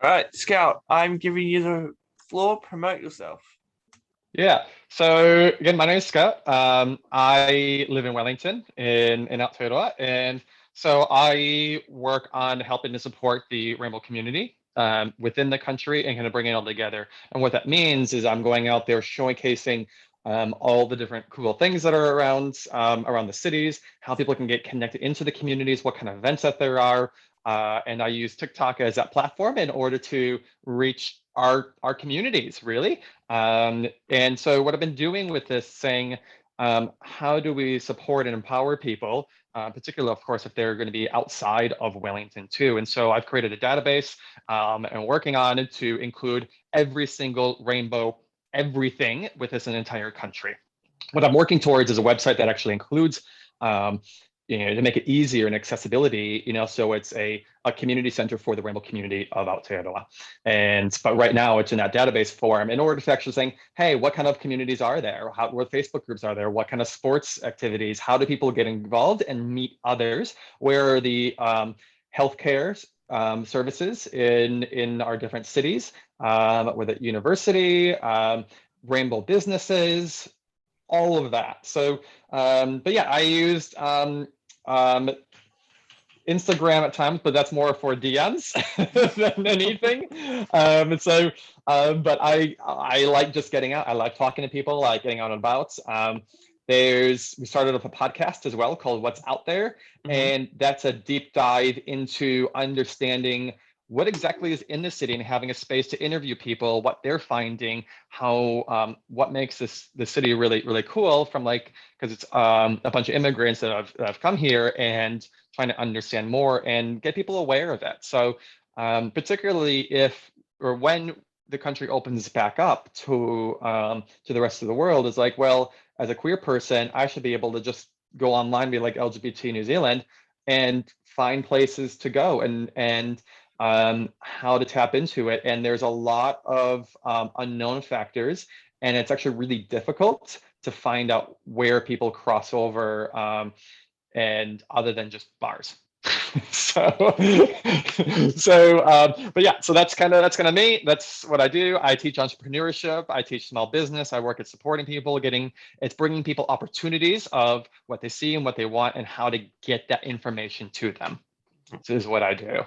All right, Scout, I'm giving you the floor. Promote yourself. Yeah. So again, my name is Scott. I live in Wellington in Aotearoa, and so I work on helping to support the rainbow community within the country and kind of bringing it all together. And what that means is I'm going out there showcasing all the different cool things that are around the cities, how people can get connected into the communities, what kind of events that there are. And I use TikTok as that platform in order to reach our communities, really. And so what I've been doing with this saying, how do we support and empower people, particularly, of course, if they're going to be outside of Wellington too. And so I've created a database and working on it to include every single rainbow, everything with this an entire country. What I'm working towards is a website that actually includes um, to make it easier and accessibility, so it's a community center for the rainbow community of Aotearoa. But right now it's in that database form in order to actually saying, hey, what kind of communities are there? What Facebook groups are there? What kind of sports activities? How do people get involved and meet others? Where are the healthcare services in our different cities? With the university, rainbow businesses, all of that. So, but yeah, I used Instagram at times, but that's more for DMs than anything. But I like just getting out. I like talking to people, like getting out and about. We started up a podcast as well called What's Out There, and that's a deep dive into understanding what exactly is in the city and having a space to interview people, what they're finding, what makes the city really, really cool because it's a bunch of immigrants that have come here and trying to understand more and get people aware of it. So particularly if or when the country opens back up to the rest of the world, is like, well, as a queer person, I should be able to just go online, be like LGBT New Zealand, and find places to go and how to tap into it. And there's a lot of unknown factors, and it's actually really difficult to find out where people cross over and other than just bars. But yeah, so that's kind of me. That's what I do. I teach entrepreneurship. I teach small business. I work at supporting people, it's bringing people opportunities of what they see and what they want and how to get that information to them. This is what I do.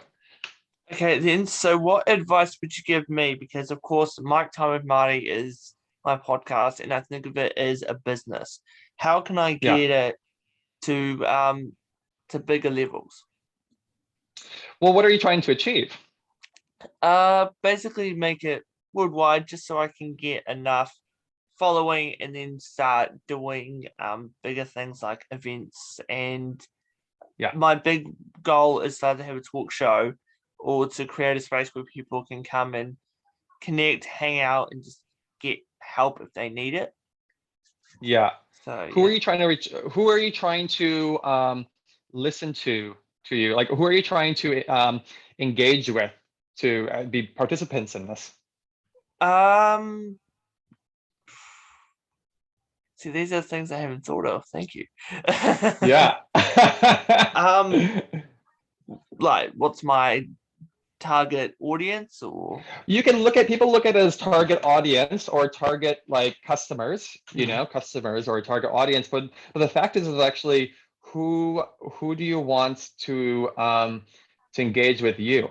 Okay, then, so what advice would you give me? Because, of course, Mike Time with Marty is my podcast, and I think of it as a business. How can I get it to bigger levels? Well, what are you trying to achieve? Basically make it worldwide just so I can get enough following and then start doing bigger things like events. And my big goal is to have a talk show or to create a space where people can come and connect, hang out, and just get help if they need it. Yeah. So who are you trying to reach? Who are you trying to listen to you? Like, who are you trying to engage with to be participants in this? See, these are things I haven't thought of. Thank you. Yeah. Like, what's my target audience? Or you can look at it as target audience or target like customers, customers or target audience. But the fact is actually who do you want to engage with you,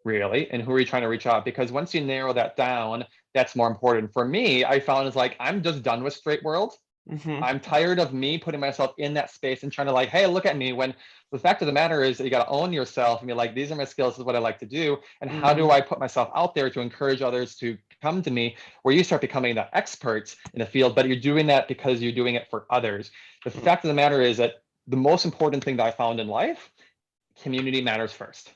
really, and who are you trying to reach out? Because once you narrow that down, that's more important. For me, I found is like I'm just done with straight world. I'm tired of me putting myself in that space and trying to like, hey, look at me, when the fact of the matter is that you got to own yourself and be like, these are my skills, this is what I like to do, and how do I put myself out there to encourage others to come to me, where you start becoming the expert in the field, but you're doing that because you're doing it for others. The fact of the matter is that the most important thing that I found in life, community matters first,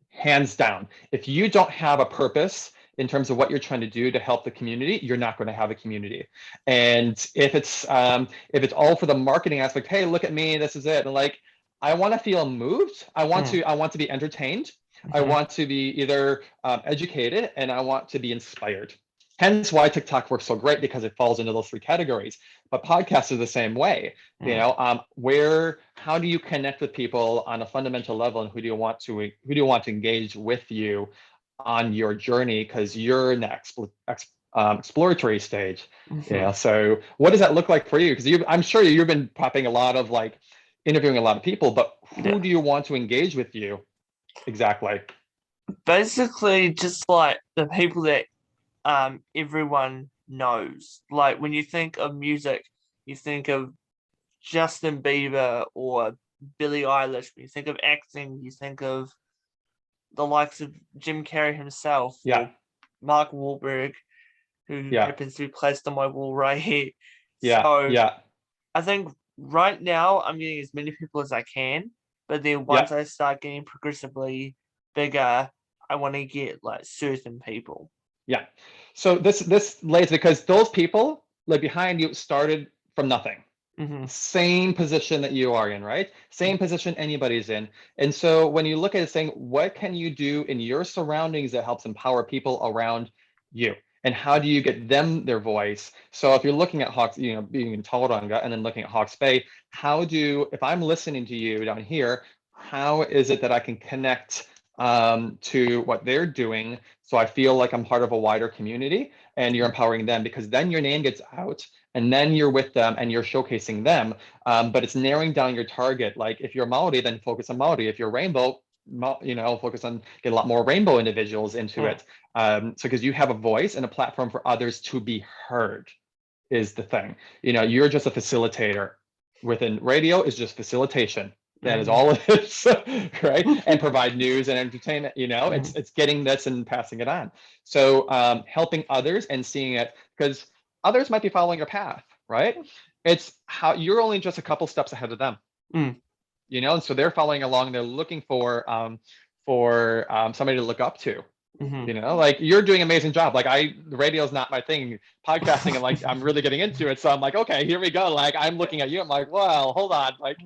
hands down. If you don't have a purpose in terms of what you're trying to do to help the community, you're not going to have a community. And if it's all for the marketing aspect, hey, look at me, this is it, and like, I want to feel moved. I want to be entertained. I want to be either educated, and I want to be inspired. Hence why TikTok works so great, because it falls into those three categories. But podcasts are the same way. How do you connect with people on a fundamental level, and who do you want to engage with you on your journey because you're in that exploratory stage. So what does that look like for you? Because I'm sure you've been popping a lot of like interviewing a lot of people, but who do you want to engage with you exactly? Basically, just like the people that everyone knows. Like when you think of music, you think of Justin Bieber or Billie Eilish. When you think of acting, you think of the likes of Jim Carrey himself or Mark Wahlberg, who happens to be placed on my wall right here. So I think right now I'm getting as many people as I can, but then once I start getting progressively bigger, I want to get like certain people. Yeah. So this lays because those people like behind you started from nothing. Same position that you are in, right? Same position anybody's in. And so when you look at it saying, what can you do in your surroundings that helps empower people around you? And how do you get them their voice? So if you're looking at Hawke's, being in Tauranga and then looking at Hawke's Bay, if I'm listening to you down here, how is it that I can connect to what they're doing so I feel like I'm part of a wider community and you're empowering them, because then your name gets out and then you're with them and you're showcasing them. But it's narrowing down your target. Like if you're Maori, then focus on Maori. If you're rainbow, focus on get a lot more rainbow individuals into it. So because you have a voice and a platform for others to be heard is the thing. You're just a facilitator. Within radio is just facilitation. That is all it is, right? And provide news and entertainment. It's getting this and passing it on. So helping others and seeing it, because others might be following your path, right? It's how you're only just a couple steps ahead of them. And so they're following along. They're looking for somebody to look up to. Like you're doing an amazing job. Like the radio is not my thing, podcasting, and like I'm really getting into it. So I'm like, okay, here we go. Like I'm looking at you. I'm like, well, hold on. Like,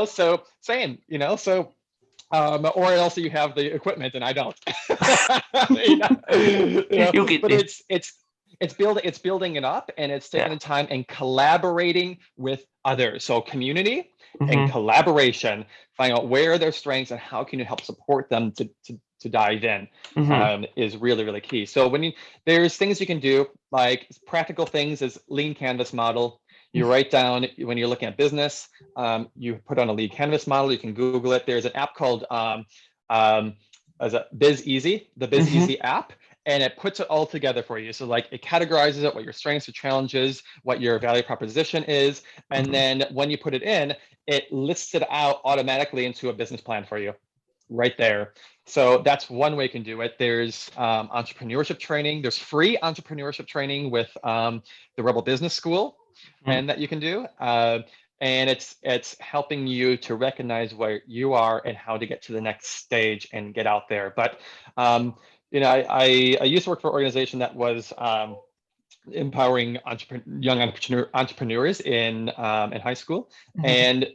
so same, so or else you have the equipment and I don't. But it's building it up, and it's taking the time and collaborating with others. So community and collaboration, find out where are their strengths and how can you help support them to dive in is really, really key. So there's things you can do, like practical things is lean canvas model. You write down when you're looking at business, you put on a lead canvas model. You can Google it. There's an app called Biz Easy, the Biz Easy app, and it puts it all together for you. So like it categorizes it, what your strengths or challenges, what your value proposition is, and then when you put it in, it lists it out automatically into a business plan for you right there. So that's one way you can do it. There's entrepreneurship training. There's free entrepreneurship training with the Rebel Business School, and that you can do. And it's helping you to recognize where you are and how to get to the next stage and get out there. But I used to work for an organization that was empowering young entrepreneurs in high school. And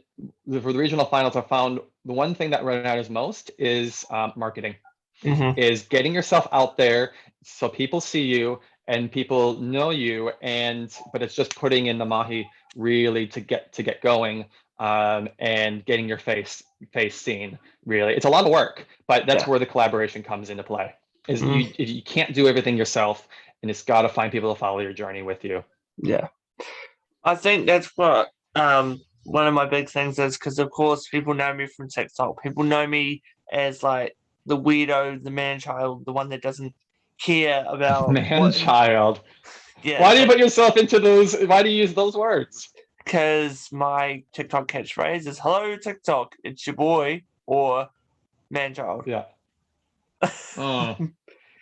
for the regional finals, I found the one thing that matters most is marketing, is getting yourself out there so people see you and people know you. But it's just putting in the mahi really to get going and getting your face seen. Really, it's a lot of work, but that's where the collaboration comes into play. Is you can't do everything yourself, and it's got to find people to follow your journey with you. Yeah, I think that's what one of my big things is, because of course people know me from TikTok. People know me as like the weirdo, the man child, the one that doesn't care about child. Yeah. Why do you put yourself into those? Why do you use those words? Because my TikTok catchphrase is "Hello TikTok, it's your boy," or man child. Yeah.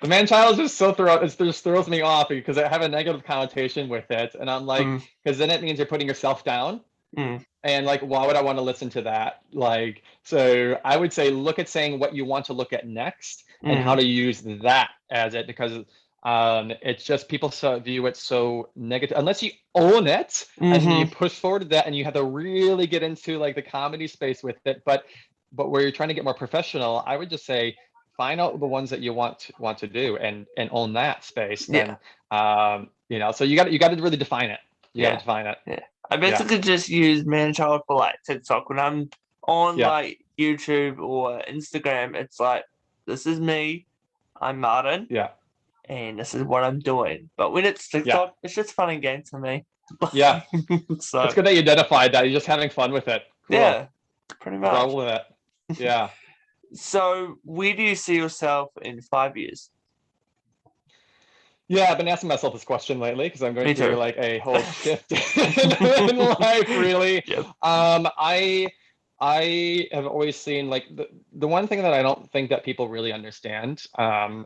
The man child just just throws me off because I have a negative connotation with it, and I'm like, because then it means you're putting yourself down, and like, why would I want to listen to that? Like, so I would say look at saying what you want to look at next and how to use that as it, because it's just people view it so negative unless you own it and you push forward to that, and you have to really get into like the comedy space with it. But where you're trying to get more professional, I would just say find out the ones that you want to do and own that space. Then so you got to really define it. You got to define it. Yeah, I basically just use man child for like TikTok. When I'm on like YouTube or Instagram, it's like, this is me. I'm Martin, Yeah. and this is what I'm doing. But when it's TikTok, it's just fun and games for me. Yeah. So It's good that you identified that. You're just having fun with it. Cool. yeah, pretty much. Roll with it. Yeah. So where do you see yourself in 5 years? Yeah, I've been asking myself this question lately because I'm going Me through too. like a whole shift in life, really. Yep. I have always seen like the one thing that I don't think that people really understand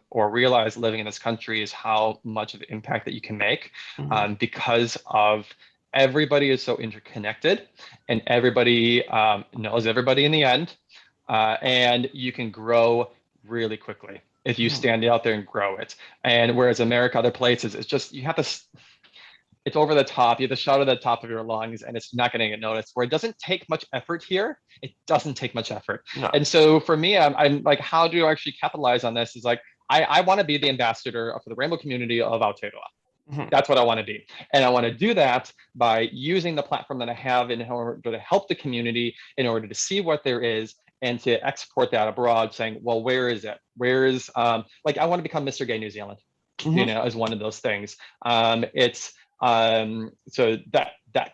or realize living in this country is how much of the impact that you can make because of everybody is so interconnected and everybody knows everybody in the end, and you can grow really quickly if you stand out there and grow it. And whereas America, other places, it's just you have to. It's over the top. You have to shout at the top of your lungs, and it's not going to get noticed. Where it doesn't take much effort here, it doesn't take much effort. No. And so for me, I'm like, how do I actually capitalize on this? Is like, I want to be the ambassador for the rainbow community of Aotearoa. That's what I want to be. And I want to do that by using the platform that I have in order to help the community, in order to see what there is, and to export that abroad, saying, well, where is it? Where is, like, I want to become Mr. Gay New Zealand, you know, as one of those things. So that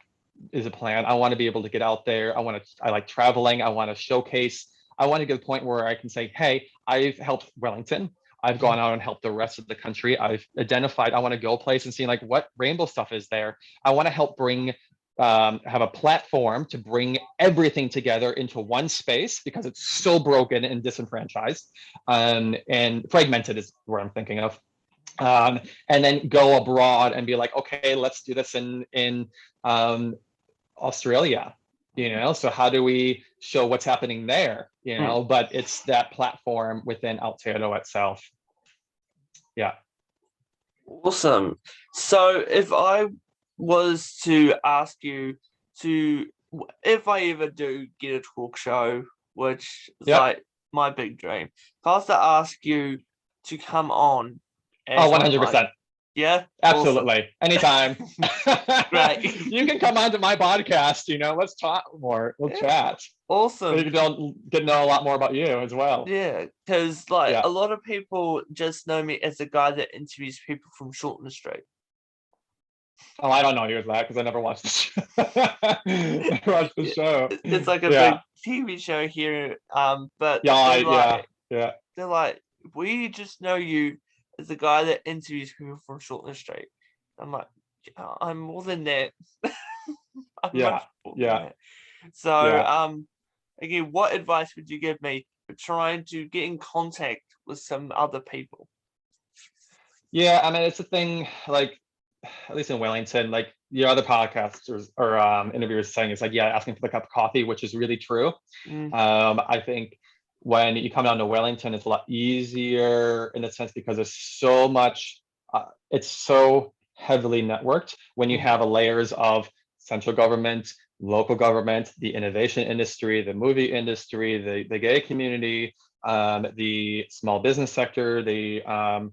is a plan. I want to be able to get out there. I like traveling. I want to showcase. I want to get to the point where I can say, hey, I've helped Wellington. I've gone out and helped the rest of the country. I've identified, I want to go place and see like what rainbow stuff is there. I want to help bring, have a platform to bring everything together into one space because it's so broken and disenfranchised, and fragmented is what I'm thinking of. And then go abroad and be like, okay, let's do this in Australia, you know? So how do we show what's happening there, you know? But it's that platform within Aotearoa itself. Yeah. Awesome. So if I was to ask you to, if I ever do get a talk show, which is like my big dream, if I was to ask you to come on, oh, 100%. Yeah, absolutely. Awesome. Anytime. Right. You can come onto my podcast, you know, let's talk more. We'll chat. Awesome. You can get to know a lot more about you as well. Yeah, because like a lot of people just know me as a guy that interviews people from Shortland Street. Oh, I don't know you as that because I never watched the show. Never watched the show. It's like a big TV show here. But they're like, we just know you as the guy that interviews people from Shortland Street. I'm like, I'm more than that. That. So again, what advice would you give me for trying to get in contact with some other people? Yeah, I mean, it's a thing, like, at least in Wellington, like your other podcasters or interviewers saying, it's like, asking for the cup of coffee, which is really true. I think when you come down to Wellington, it's a lot easier in a sense because there's so much, it's so heavily networked when you have layers of central government, local government, the innovation industry, the movie industry, the gay community, the small business sector, there's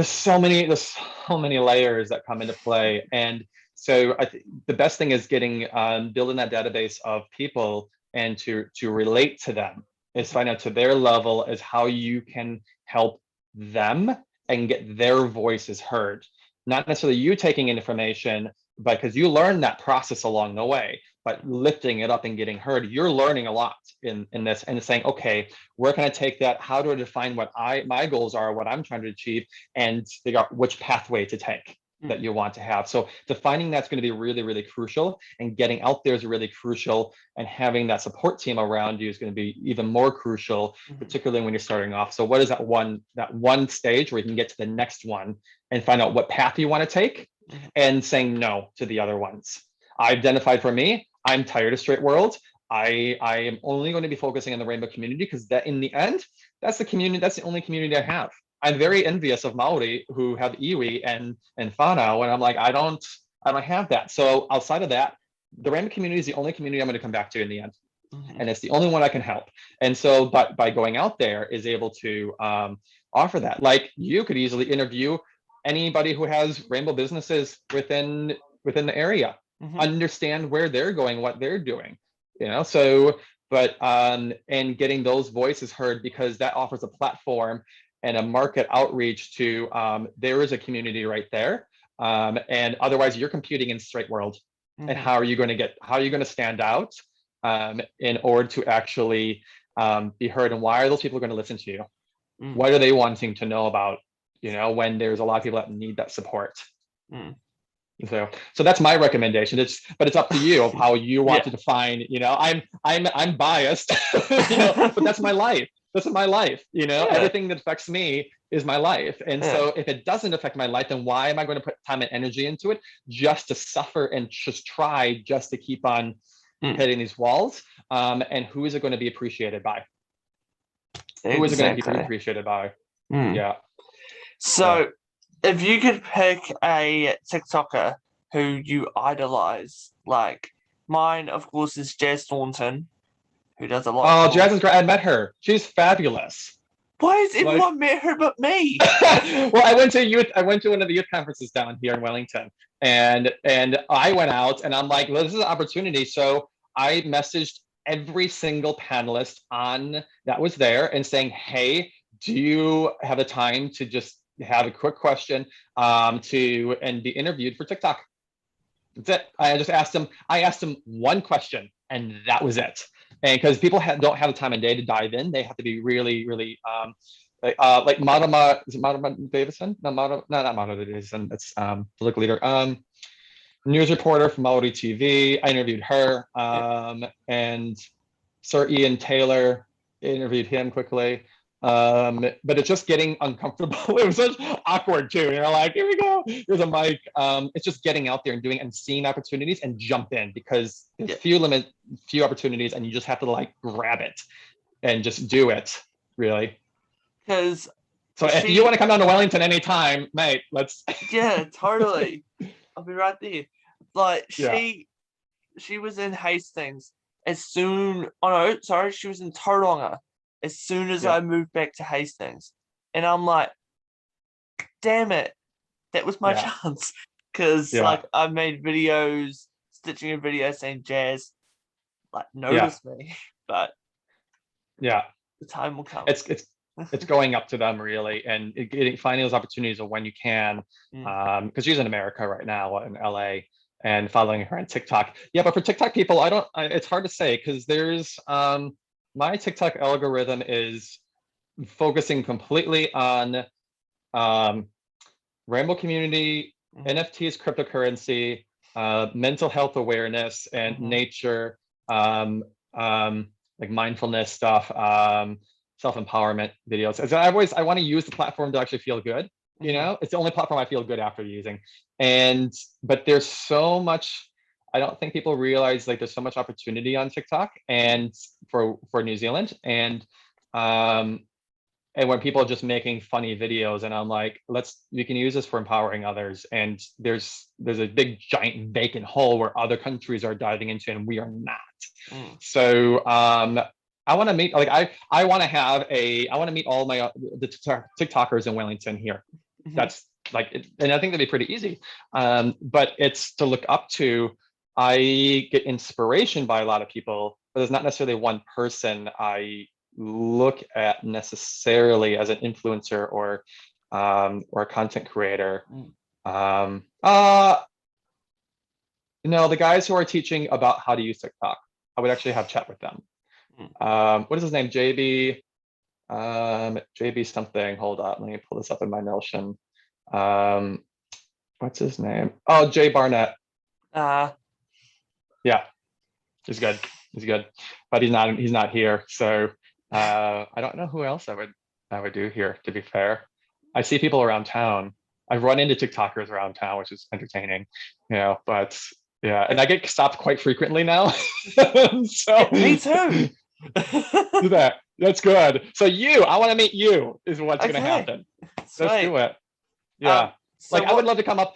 so many layers that come into play. And so I think the best thing is getting building that database of people and to relate to them, is find out to their level is how you can help them and get their voices heard. Not necessarily you taking information, but because you learn that process along the way, but lifting it up and getting heard, you're learning a lot in this and saying, okay, where can I take that? How do I define what my goals are, what I'm trying to achieve, and figure out which pathway to take that you want to have. So defining that's going to be really, really crucial, and getting out there is really crucial, and having that support team around you is going to be even more crucial, particularly when you're starting off. So what is that one stage where you can get to the next one and find out what path you want to take, and saying no to the other ones. I identified for me, I'm tired of straight world. I am only going to be focusing on the rainbow community because that in the end, that's the only community I have. I'm very envious of Maori who have iwi and whānau, and I'm like, I don't have that. So outside of that, the rainbow community is the only community I'm going to come back to in the end. And it's the only one I can help. And so, but by going out there is able to offer that. Like you could easily interview anybody who has rainbow businesses within the area, understand where they're going, what they're doing, you know. So, but and getting those voices heard, because that offers a platform and a market outreach to there is a community right there. And otherwise you're competing in straight world. And how are you going to stand out in order to actually be heard? And why are those people going to listen to you? What are they wanting to know about, when there's a lot of people that need that support? So that's my recommendation. But it's up to you of how you want to define, I'm biased, but that's my life. This is my life, everything that affects me is my life. And so if it doesn't affect my life, then why am I going to put time and energy into it just to suffer and just try just to keep on hitting these walls? And who is it going to be appreciated by? Who is it going to be appreciated by? Yeah. So if you could pick a TikToker who you idolize, like mine, of course, is Jazz Thornton, who does a lot. Oh, Jazz is great. I met her. She's fabulous. Why has everyone met her but me? Well, I went to one of the youth conferences down here in Wellington, and I went out and I'm like, well, this is an opportunity. So I messaged every single panelist that was there and saying, hey, do you have the time to just have a quick question and be interviewed for TikTok? That's it. I asked them one question and that was it. And because people don't have the time of day to dive in, they have to be really, really like Madama, is it Madama Davison? No, not Madama Davison. That's political leader. News reporter from Maori TV. I interviewed her. And Sir Ian Taylor, interviewed him quickly. But it's just getting uncomfortable. It was such awkward too. Like, here we go. Here's a mic. It's just getting out there and doing and seeing opportunities and jump in, because there's few opportunities and you just have to like grab it and just do it, really. Because if you want to come down to Wellington anytime, mate, let's. Yeah, totally. I'll be right there. Like she was in Hastings as soon. Oh no, sorry, she was in Tauranga as soon as I moved back to Hastings. And I'm like, damn it, that was my chance. Because like I made videos, stitching a video saying Jazz, like notice me. But the time will come. It's going up to them really, and finding those opportunities of when you can, because she's in America right now in LA, and following her on TikTok. Yeah, but for TikTok people, it's hard to say, because there's my TikTok algorithm is focusing completely on rainbow community, NFTs, cryptocurrency, mental health awareness, and nature, like mindfulness stuff, self-empowerment videos. As I want to use the platform to actually feel good. It's the only platform I feel good after using. But there's so much. I don't think people realize like there's so much opportunity on TikTok and for New Zealand, and when people are just making funny videos, and I'm like, we can use this for empowering others. And there's a big giant vacant hole where other countries are diving into and we are not. So I want to meet, like I want to meet all the TikTokers in Wellington here. That's like, and I think that'd be pretty easy. But it's to look up to. I get inspiration by a lot of people, but there's not necessarily one person I look at necessarily as an influencer or a content creator. The guys who are teaching about how to use TikTok, I would actually have chat with them. What is his name? JB something. Hold up, let me pull this up in my Notion. What's his name? Oh, Jay Barnett. Yeah, he's good. But he's not here. So I don't know who else I would do here, to be fair. I see people around town. I've run into TikTokers around town, which is entertaining, but yeah, and I get stopped quite frequently now. So me too. That's good. So I want to meet you is what's going to happen. Sweet. Let's do it. Yeah. I would love to come up.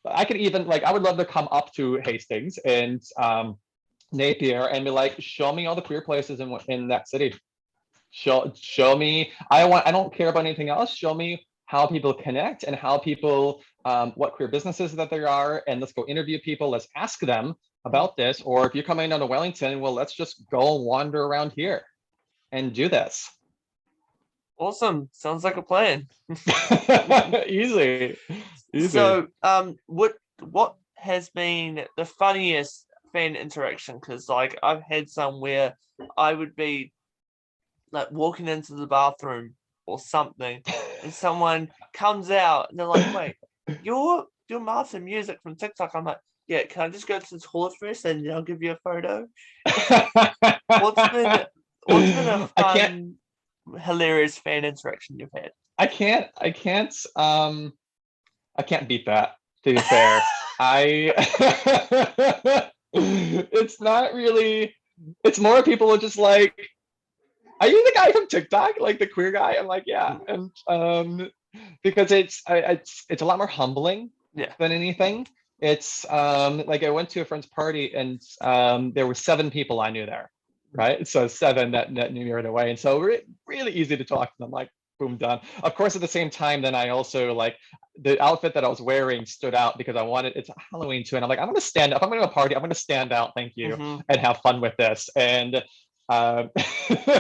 I would love to come up to Hastings and Napier and be like, show me all the queer places in that city. Show me. I don't care about anything else. Show me how people connect and how people, what queer businesses that there are, and let's go interview people. Let's ask them about this. Or if you're coming down to Wellington, well, let's just go wander around here and do this. Awesome. Sounds like a plan. Easy. So, what has been the funniest fan interaction? Because like I've had some where I would be like walking into the bathroom or something, and someone comes out and they're like, "Wait, you're Martin Music from TikTok." I'm like, "Yeah, can I just go to the toilet first and then I'll give you a photo?" What's been a I can't fun, hilarious fan interaction you've had? I can't beat that, to be fair. I it's not really, it's more people are just like, are you the guy from TikTok? Like the queer guy? I'm like, yeah. And because it's a lot more humbling Yeah. than anything. It's like I went to a friend's party and there were 7 people I knew there, right? So 7 that knew me right away. And so really easy to talk to them, like boom, done. Of course, at the same time, then I also like the outfit that I was wearing stood out because I wanted, it's Halloween too. And I'm like, I'm gonna stand up. I'm gonna go to a party. I'm gonna stand out, thank you, Mm-hmm. and have fun with this. And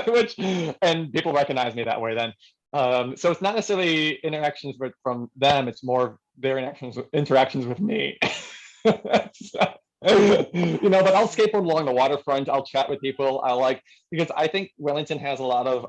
which, and people recognize me that way then. So it's not necessarily interactions from them, it's more their interactions with me. So, but I'll skateboard along the waterfront, I'll chat with people, I like, because I think Wellington has a lot of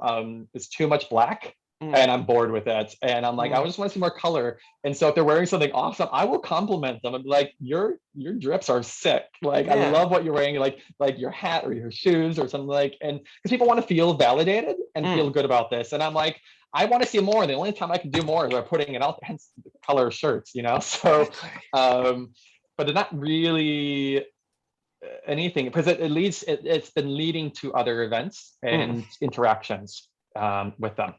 it's too much black, and I'm bored with it, and I'm like, I just want to see more color. And so if they're wearing something awesome, I will compliment them and be like, your drips are sick, like I love what you're wearing, like your hat or your shoes or something, like, and because people want to feel validated and feel good about this, and I'm like, I want to see more. The only time I can do more is by putting it out, hence the color shirts, so but they're not really anything, because it's been leading to other events and interactions with them.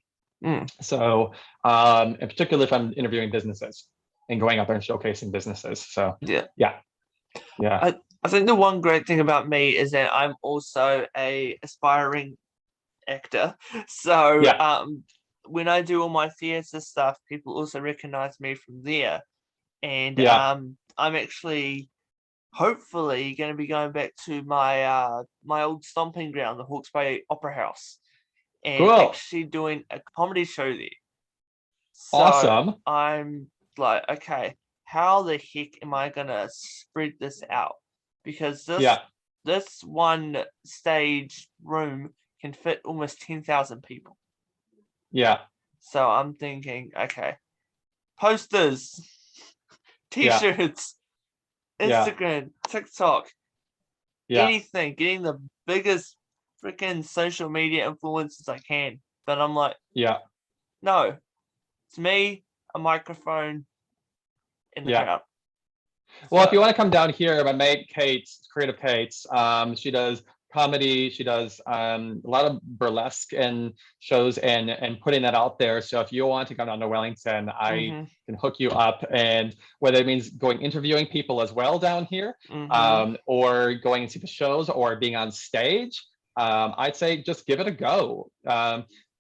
So in particular, if I'm interviewing businesses and going out there and showcasing businesses. So yeah. I think the one great thing about me is that I'm also a aspiring actor. So when I do all my theatre stuff, people also recognize me from there. And I'm actually hopefully going to be going back to my my old stomping ground, the Hawke's Bay Opera House, and actually doing a comedy show there. So awesome. I'm like, okay, how the heck am I gonna spread this out? Because this one stage room can fit almost 10,000 people. Yeah. So I'm thinking, okay, posters, t-shirts, Instagram, TikTok, anything, getting the biggest freaking social media influencers I can. But I'm like, no, it's me, a microphone, in the crowd. Well, if you want to come down here, my mate Kate, Creative Kate, she does comedy, she does a lot of burlesque and shows and putting that out there. So if you want to come down to Wellington, I can hook you up, and whether it means going interviewing people as well down here, or going and see the shows or being on stage, I'd say just give it a go.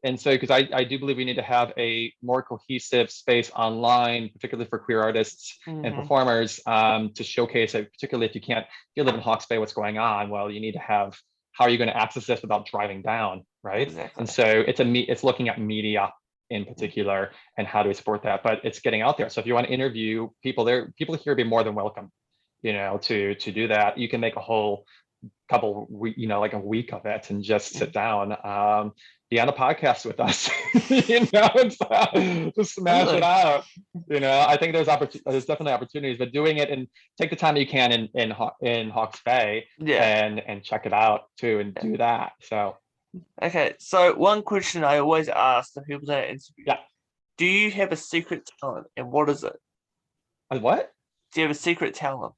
And so, because I do believe we need to have a more cohesive space online, particularly for queer artists and performers, to showcase it, particularly if you live in Hawke's Bay, what's going on? Well, you need to have, how are you going to access this without driving down, right? Exactly. And so it's looking at media in particular and how do we support that, but it's getting out there. So if you want to interview people there, people here be more than welcome, to do that. You can make a whole couple, like a week of it and just sit down. Be on a podcast with us, just smash it out. I think there's definitely opportunities, but doing it and take the time you can in Hawke's Bay, and check it out too, and do that. So okay, so one question I always ask the people that I interview: do you have a secret talent, and what is it? What? Do you have a secret talent?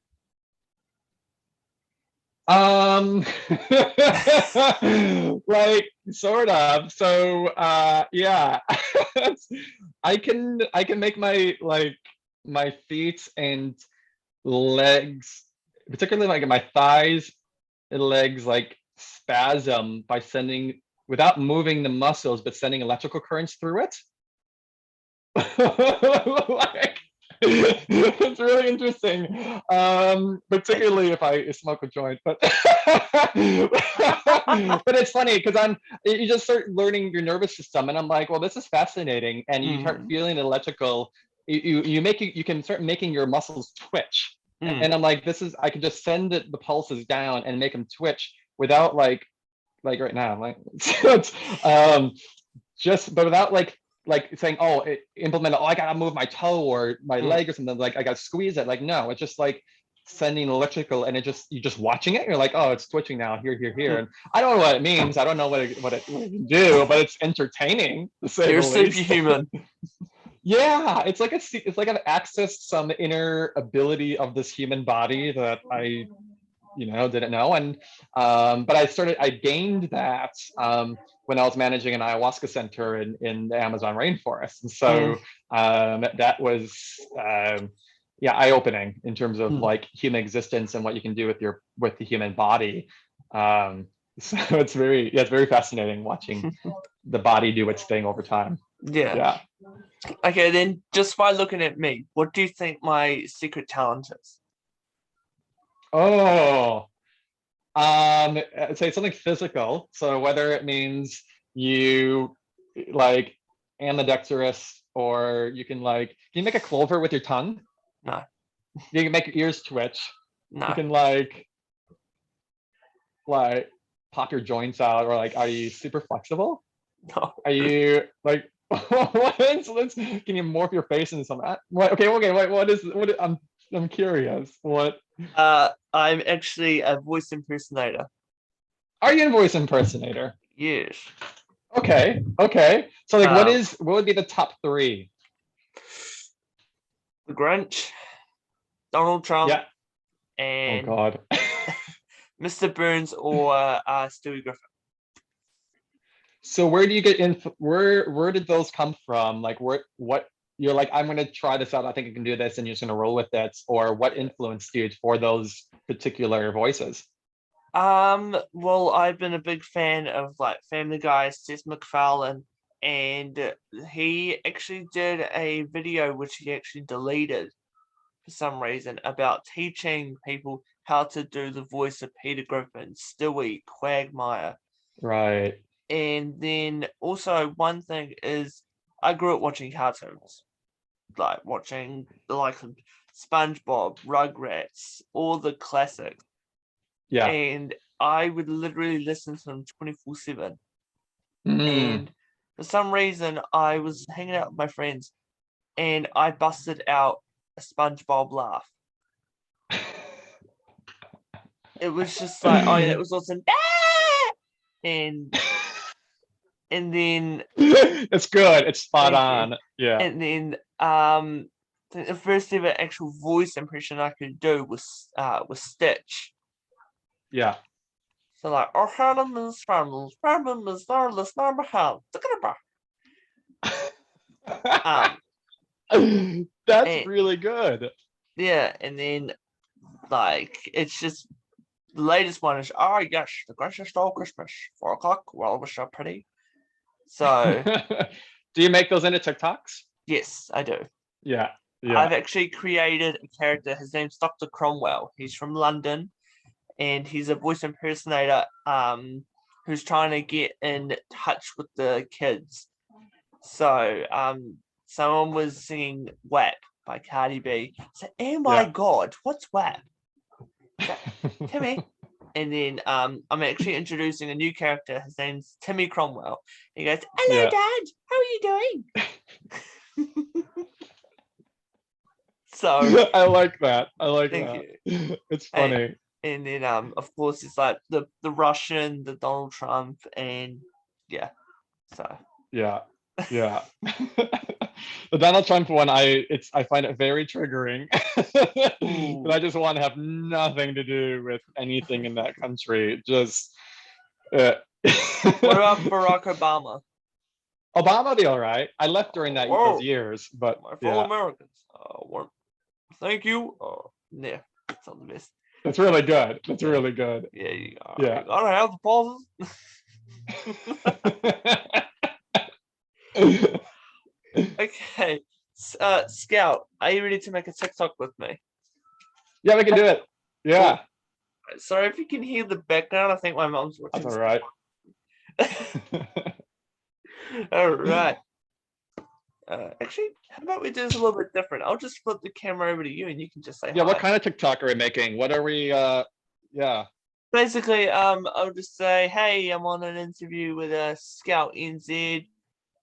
Like sort of. So I can make my feet and legs, particularly like my thighs and legs, like spasm by without moving the muscles, but sending electrical currents through it. Like, It's really interesting, particularly if I smoke a joint. But but it's funny because you just start learning your nervous system, and I'm like, well, this is fascinating, and you start feeling electrical. You can start making your muscles twitch, and I'm like, I can just send the pulses down and make them twitch without like right now, like it's, but without like saying, oh, I gotta move my toe or my leg or something, like I gotta squeeze it. Like, no, it's just like sending electrical, and you're just watching it. You're like, oh, it's twitching now, here. And I don't know what it means. I don't know what it can do, but it's entertaining to say You're the least. superhuman. Yeah, it's like I've accessed some inner ability of this human body that I didn't know. And but I gained that when I was managing an ayahuasca center in the Amazon rainforest. And so that was eye-opening in terms of like human existence and what you can do with the human body. So it's very fascinating watching the body do its thing over time. Yeah. Okay, then just by looking at me, what do you think my secret talent is? Oh, I'd say something physical. So whether it means you like ambidextrous, or you can can you make a clover with your tongue? No. You can make your ears twitch. No. You can like pop your joints out, or are you super flexible? No. Are you like can you morph your face into something? Okay, wait, I'm curious. What? I'm actually a voice impersonator. Are you a voice impersonator? Yes. Okay. So what would be the top three? The Grinch, Donald Trump, and oh God. Mr. Burns or Stewie Griffin. So where do you get in? Where did those come from? Like what you're like, I'm gonna try this out, I think I can do this, and you're just gonna roll with it, or what influenced you for those particular voices? Well, I've been a big fan of Family Guy, Seth MacFarlane, and he actually did a video which he actually deleted for some reason about teaching people how to do the voice of Peter Griffin, Stewie, Quagmire. Right. And then also one thing is I grew up watching cartoons, like watching the likes of SpongeBob, Rugrats, all the classics. Yeah. And I would literally listen to them 24/7. And for some reason, I was hanging out with my friends, and I busted out a SpongeBob laugh. It was just like, oh yeah, it was awesome. And then it's good. It's spot on. Yeah. And then the first ever actual voice impression I could do was Stitch. Yeah. So oh, that's really good. Yeah, and then it's just the latest one is, oh yes, the Grinch stole Christmas, 4 o'clock. Well, it was so pretty. So do you make those into TikToks? Yes, I do. Yeah. I've actually created a character. His name's Dr. Cromwell. He's from London, and he's a voice impersonator who's trying to get in touch with the kids. So someone was singing WAP by Cardi B. So, oh my God, what's WAP? Timmy. And then I'm actually introducing a new character. His name's Timmy Cromwell. He goes, hello, Dad. How are you doing? So I like that. Thank you. It's funny. And then of course it's like the Russian, the Donald Trump, and so yeah. The Donald Trump one, I find it very triggering. But I just want to have nothing to do with anything in that country. Just what about Barack Obama? Obama, be all right. I left during those years, but my fellow Americans, thank you. Yeah, it's not the best. That's really good. That's really good. Yeah, you gotta have the pauses. Okay, Scout, are you ready to make a TikTok with me? Yeah, we can do it. Yeah. Cool. Sorry if you can hear the background. I think my mom's watching. That's all right. All right. Actually, how about we do this a little bit different? I'll just flip the camera over to you, and you can just say Yeah. hi. What kind of TikTok are we making? What are we? Yeah. Basically, I'll just say, hey, I'm on an interview with a Scout NZ,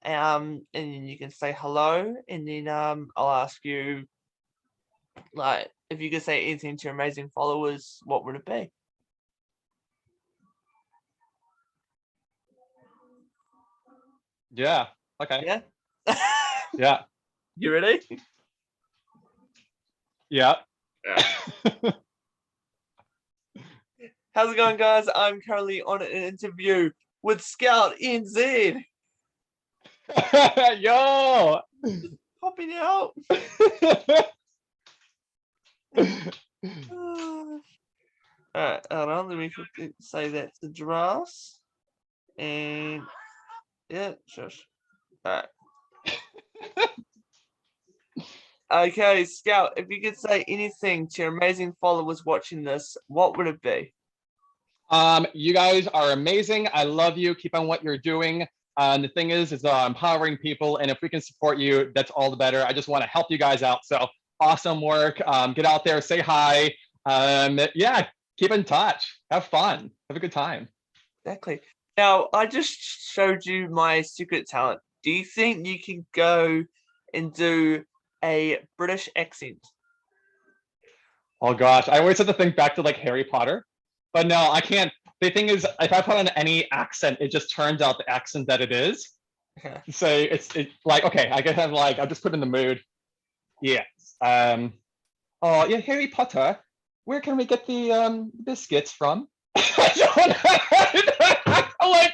and then you can say hello, and then I'll ask you, like, if you could say anything to your amazing followers, what would it be? Yeah. Okay. Yeah. Yeah. You ready? Yeah. How's it going, guys? I'm currently on an interview with Scout NZ. Yo. Popping out. Alright, hold on. Let me quickly say that to giraffes. And yeah, shush. Alright. Okay, Scout, if you could say anything to your amazing followers watching this, what would it be? You guys are amazing. I love you. Keep on what you're doing. The thing is empowering people, and if we can support you, that's all the better. I just want to help you guys out. So awesome work. Get out there, say hi. Yeah, keep in touch. Have fun. Have a good time. Exactly. Now, I just showed you my secret talent. Do you think you can go and do a British accent? Oh gosh, I always have to think back to like Harry Potter, but no, I can't. The thing is, if I put on any accent, it just turns out the accent that it is. Okay. So it's like, okay, I guess I'll just put in the mood. Yes. Oh yeah, Harry Potter. Where can we get the biscuits from? I'm like,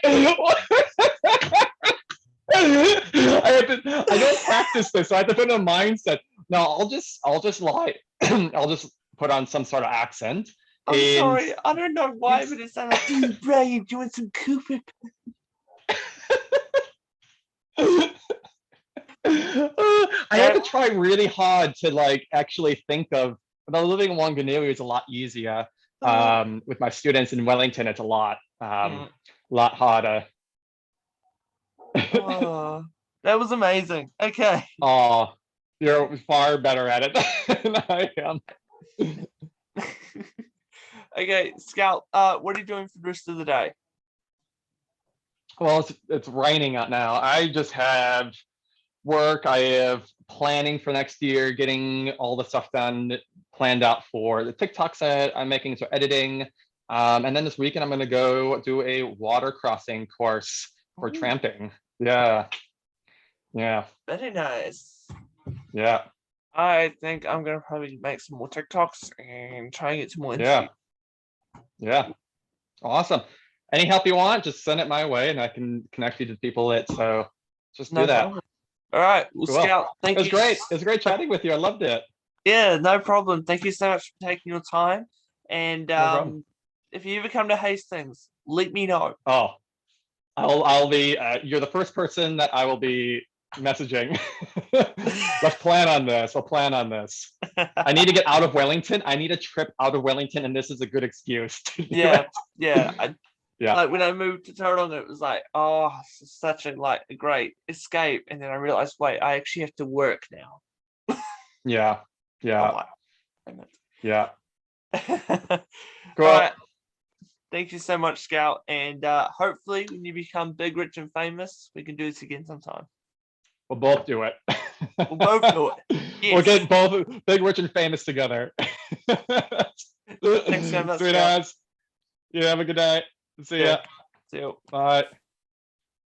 I don't practice this, so I have to put in a mindset. No, I'll just lie. I'll just put on some sort of accent. I'm sorry, I don't know why, but it sounded like, dude, Brian, you want some Cooper? I had to try really hard to like actually think of. But living in Wanganui is a lot easier. With my students in Wellington, it's a lot harder. Oh, that was amazing. Okay. Oh, you're far better at it than I am. Okay, Scout, what are you doing for the rest of the day? Well, it's raining out now. I just have work. I have planning for next year, getting all the stuff done, planned out for the TikToks that I'm making, so editing. And then this weekend, I'm going to go do a water crossing course for tramping. Yeah. Yeah. Very nice. Yeah. I think I'm going to probably make some more TikToks and try and get some more interviews. Yeah. Awesome. Any help you want, just send it my way and I can connect you to people so just do that. Problem. All right. Well, cool. Scout, thank you. It was great. It was great chatting with you. I loved it. Yeah, no problem. Thank you so much for taking your time. And if you ever come to Hastings, let me know. Oh, I'll be, you're the first person that I will be messaging. Let's plan on this. We'll plan on this. I need to get out of Wellington. I need a trip out of Wellington, and this is a good excuse. Yeah. Like when I moved to Tauranga, it was like, oh, such a great escape. And then I realized, wait, I actually have to work now. Yeah. Oh, yeah. Cool. All right. Thank you so much, Scout. And hopefully when you become big, rich, and famous, we can do this again sometime. We'll both do it. We'll both do it. Yes. We'll get both big, rich, and famous together. Thanks so much, Sweet ass. You have a good night. See ya. See you. Bye.